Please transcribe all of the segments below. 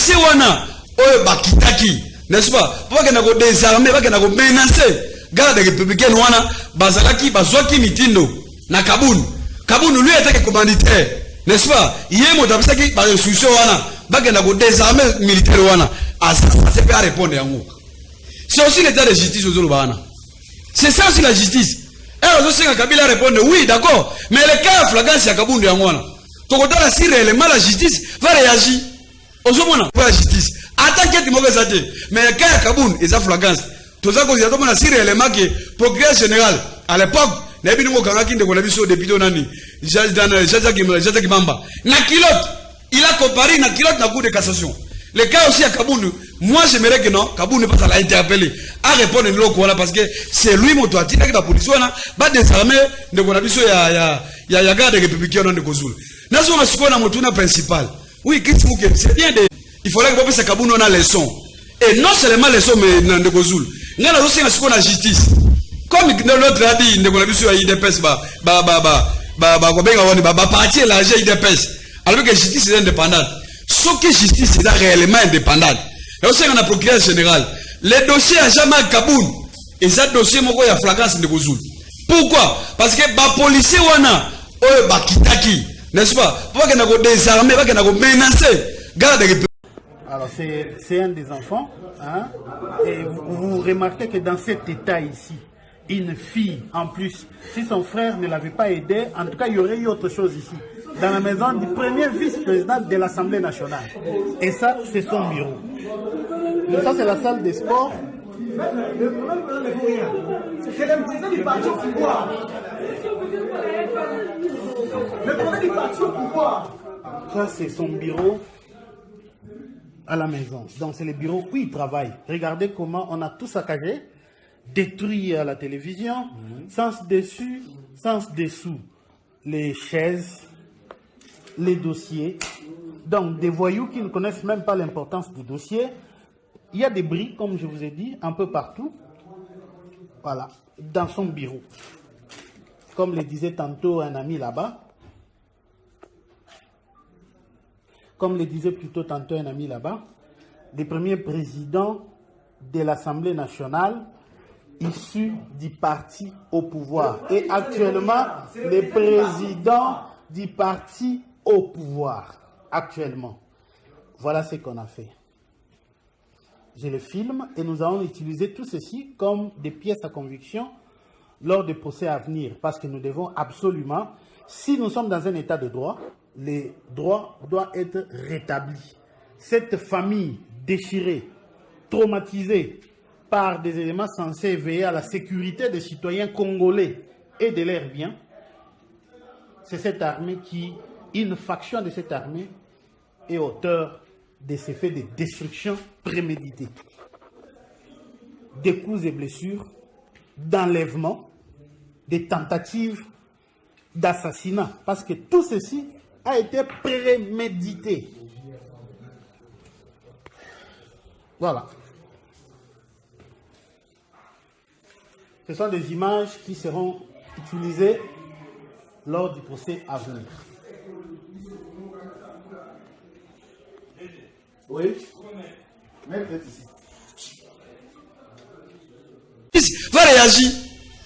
policier wana oyo bakitaki n'est-ce pas bakena ko désarmer bakena ko menacer garde républicaine wana bazalaki bazwaki mitindo na Kabun lui était commanditaire n'est-ce pas yemo tabisaki ba instruction wana bakena ko désarmer militaire wana c'est pas répondre yango. C'est aussi l'état de justice aux Zolobana. C'est ça aussi la justice. Et aussi Kabila répondre oui d'accord mais le cas flagrant c'est à Kabundu yangwana. Tokotala si réellement la justice va réagir. Ozomona pour la justice. Attaquer du mauvais athée. Mais le cas Kabun est à flagrance. Tout ça cause de si réellement que procureur général à l'époque n'a pas eu kangaki de konabiso député nani. Jacques Mamba. Na kilote il a comparé na kilote na cour de cassation. Le cas aussi à Kabundu, moi j'aimerais que non, Kabundu ne pas l'interpeller, à répondre à l'autre parce que c'est lui mon toit, il a la police, pas désarmer de Konabiso, il y a garde républicain de Kozul. Nous sommes à mon principal. Oui, c'est bien de. Il faudrait que ça Kabundu ait la leçon. Et non seulement leçon, mais de Kozul. Nous avons aussi la justice. Comme l'autre a dit, de Konabiso, il dépêche, partir l'argent, il dépêche. Alors que la justice est indépendante. Sauf que la justice est réellement indépendante. Et aussi, on a procureur général. Les dossiers à jamais Kaboun. Et ça, dossier, il y a flagrance de Kozul. Pourquoi? Parce que les policiers, n'est-ce pas? Pourquoi qu'on a désarmé, pourquoi qu'on a menacé? Alors, c'est un des enfants. Hein? Et vous remarquez que dans cet état ici, une fille, en plus, si son frère ne l'avait pas aidé, en tout cas, il y aurait eu autre chose ici. Dans la maison du premier vice-président de l'Assemblée nationale. Et ça, c'est son bureau. Et ça, c'est la salle des sports. C'est le président du parti au pouvoir. Le président du parti au pouvoir. Ça, c'est son bureau à la maison. Donc, c'est le bureau où il travaille. Regardez comment on a tout saccagé, détruit à la télévision, sens dessus, sens dessous. Les chaises, les dossiers, donc des voyous qui ne connaissent même pas l'importance des dossiers. Il y a des bris, comme je vous ai dit, un peu partout. Voilà, dans son bureau. Comme le disait tantôt un ami là-bas. Comme le disait plutôt tantôt un ami là-bas. Le premier président de l'Assemblée nationale issu du parti au pouvoir. Et actuellement, le président du parti au pouvoir, actuellement. Voilà ce qu'on a fait. Je le filme et nous allons utiliser tout ceci comme des pièces à conviction lors des procès à venir. Parce que nous devons absolument, si nous sommes dans un état de droit, les droits doivent être rétablis. Cette famille déchirée, traumatisée par des éléments censés veiller à la sécurité des citoyens congolais et de leurs biens, c'est cette armée qui, une faction de cette armée, est auteur de ces faits de destruction préméditée. Des coups et blessures, d'enlèvement, des tentatives d'assassinat. Parce que tout ceci a été prémédité. Voilà. Ce sont des images qui seront utilisées lors du procès à venir. Oui. Va réagir.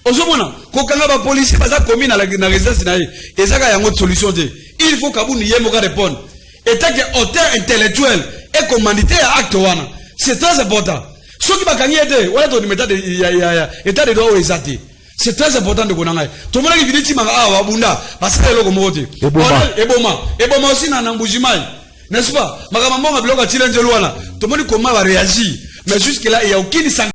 Ozomona, kokanga ba policier baza commis na résidence na ye. Ezaka yango solution te. Il faut Kabundu yemoka répondre. État que auteur intellectuel et commanditaire acte wana. C'est très important. Ceux qui bakangi ete, wala to état de droit exact. C'est très important de connaître. Tout le monde qui dit manga ah wabunda, parce que le komote. Eboma aussi na mbujimai. N'est-ce pas? Makamambo ngabloko tilenje lwana. Tout le monde comment va réagir. Mais jusque là il y a aucune sanction.